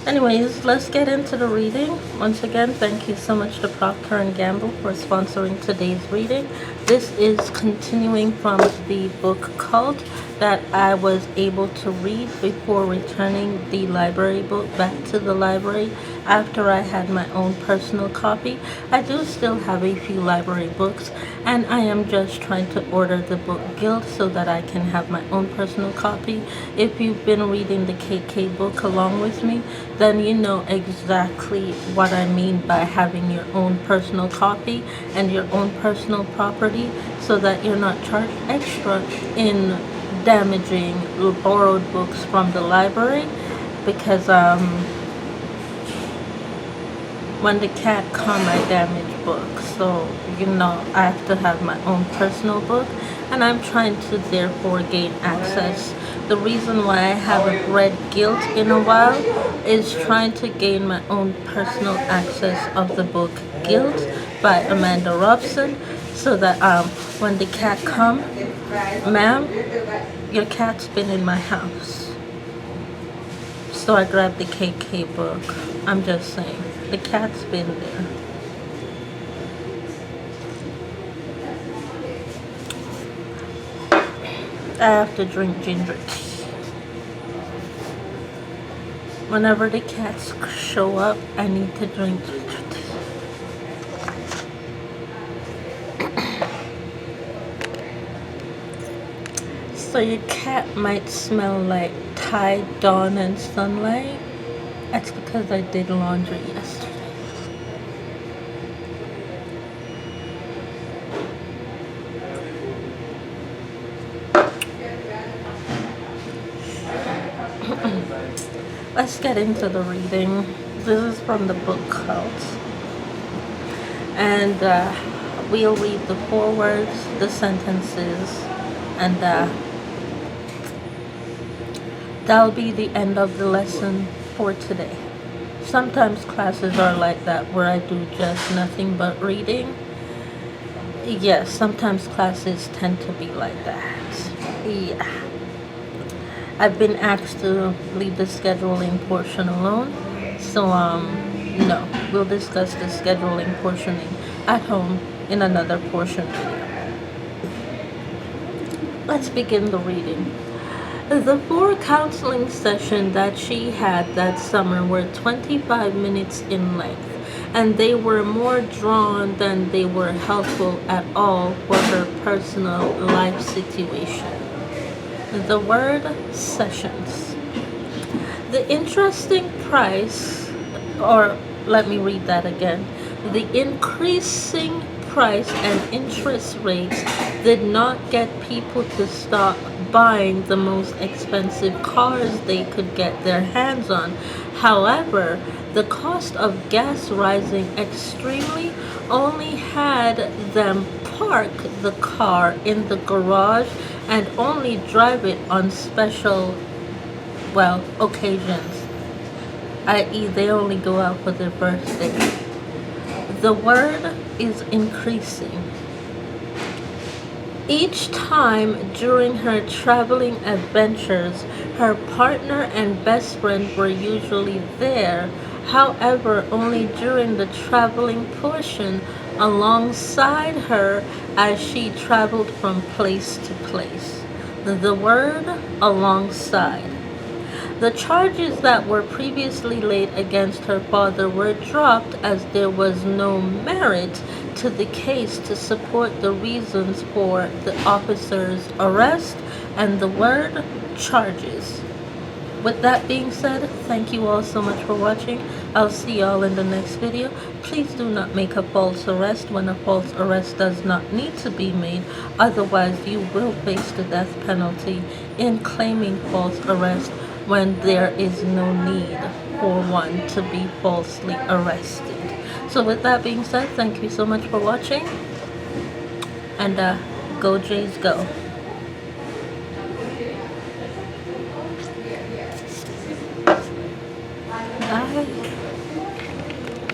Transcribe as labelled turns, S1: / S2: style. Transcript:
S1: Anyways, let's get into the reading. Once again, thank you so much to Procter & Gamble for sponsoring today's reading. This is continuing from the book Cult that I was able to read before returning the library book back to the library after I had my own personal copy. I do still have a few library books, and I am just trying to order the book Guilt so that I can have my own personal copy. If you've been reading the KK book along with me, then you know exactly what I mean by having your own personal copy and your own personal property, so that you're not charged extra in damaging borrowed books from the library. Because when the cat come, I damage books, so I have to have my own personal book, and I'm trying to therefore gain access. The reason why I haven't read Guilt in a while is trying to gain my own personal access of the book Guilt by Amanda Robson, so that when the cat come, ma'am, your cat's been in my house. So I grabbed the KK book. I'm just saying, the cat's been there. I have to drink ginger tea. Whenever the cats show up, I need to drink ginger tea. So your cat might smell like Tide, Dawn, and Sunlight. That's because I did laundry yesterday. Let's get into the reading. This is from the book Cult. And we'll read the forewords, the sentences, and that'll be the end of the lesson for today. Sometimes classes are like that, where I do just nothing but reading. Yes, sometimes classes tend to be like that. Yeah. I've been asked to leave the scheduling portion alone. So, no. We'll discuss the scheduling portioning at home in another portion video. Let's begin the reading. The 4 counseling sessions that she had that summer were 25 minutes in length, and they were more drawn than they were helpful at all for her personal life situation. The word sessions. The interesting price, or let me read that again. The increasing price and interest rates did not get people to stop buying the most expensive cars they could get their hands on. However, the cost of gas rising extremely only had them park the car in the garage and only drive it on special, occasions, i.e. they only go out for their birthday. The word is increasing. Each time during her traveling adventures, her partner and best friend were usually there. However, only during the traveling portion alongside her as she traveled from place to place. The word alongside. The charges that were previously laid against her father were dropped as there was no merit to the case to support the reasons for the officer's arrest, and the word charges. With that being said, thank you all so much for watching. I'll see y'all in the next video. Please do not make a false arrest when a false arrest does not need to be made. Otherwise, you will face the death penalty in claiming false arrest when there is no need for one to be falsely arrested. So with that being said, thank you so much for watching, and go Jays go.